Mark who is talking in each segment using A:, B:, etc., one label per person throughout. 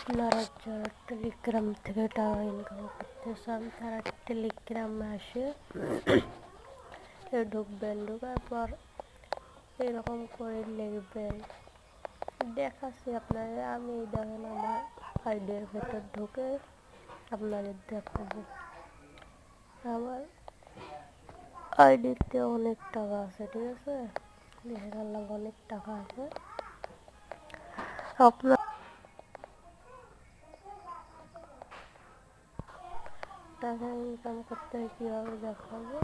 A: আপনারা যারা টেলিগ্রাম থেকে টাকা ইনকাম করতে চান তারা টেলিগ্রামে আসে ঢুকবেন, ঢোকার পর এরকম করে লিখবেন। দেখাচ্ছি আপনাদের, আমি দেখেন আমার আইডির ভেতর ঢুকে আপনাদের দেখাবো। আমার আইডিতে অনেক টাকা আছে, ঠিক আছে, দেখে গেলাম অনেক টাকা আছে। আপনার টাকা ইনকাম করতে হয় কীভাবে দেখাবো।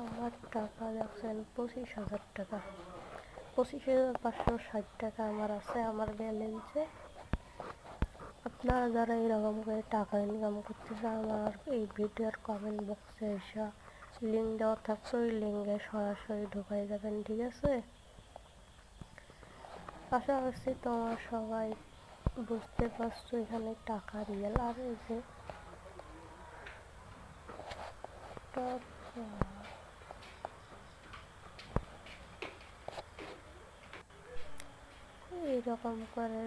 A: আমার টাকা দেখছেন 25,000 টাকা, 25,560 টাকা আমার আছে আমার ব্যালেন্সে। আপনারা যারা এরকম করে টাকা ইনকাম করতে চান আমার এই ভিডিওর কমেন্ট বক্সে এসে লিঙ্ক দেওয়া থাকবে, ওই লিঙ্কে সরাসরি ঢোকাই যাবেন, ঠিক আছে। আশা করছি তোমরা সবাই বুঝতে পারছো এখানে টাকা রিয়েল। আর এই যে এইরকম করে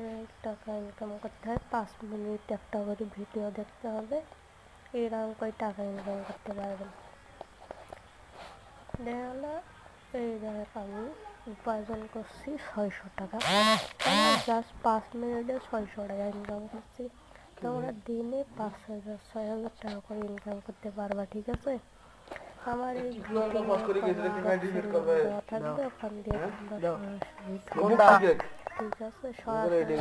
A: টাকা ইনকাম করতে হয়। 5 মিনিট একটা করে ভিডিও দেখতে হবে, এরকম করে টাকা ইনকাম করতে পারবেন। দেখা গেলো এই জায়গায় আমি উপার্জন করছি 600 টাকা, জাস্ট 5 মিনিটে 600 টাকা ইনকাম করছি। তোমরা দিনে 5,000 6,000 টাকা করে ইনকাম করতে পারবা, ঠিক আছে। আমার এই ভিডিও দেওয়া থাকবে, ওখান দিয়ে তোমরা সরাসরি, ঠিক আছে, সরাসরি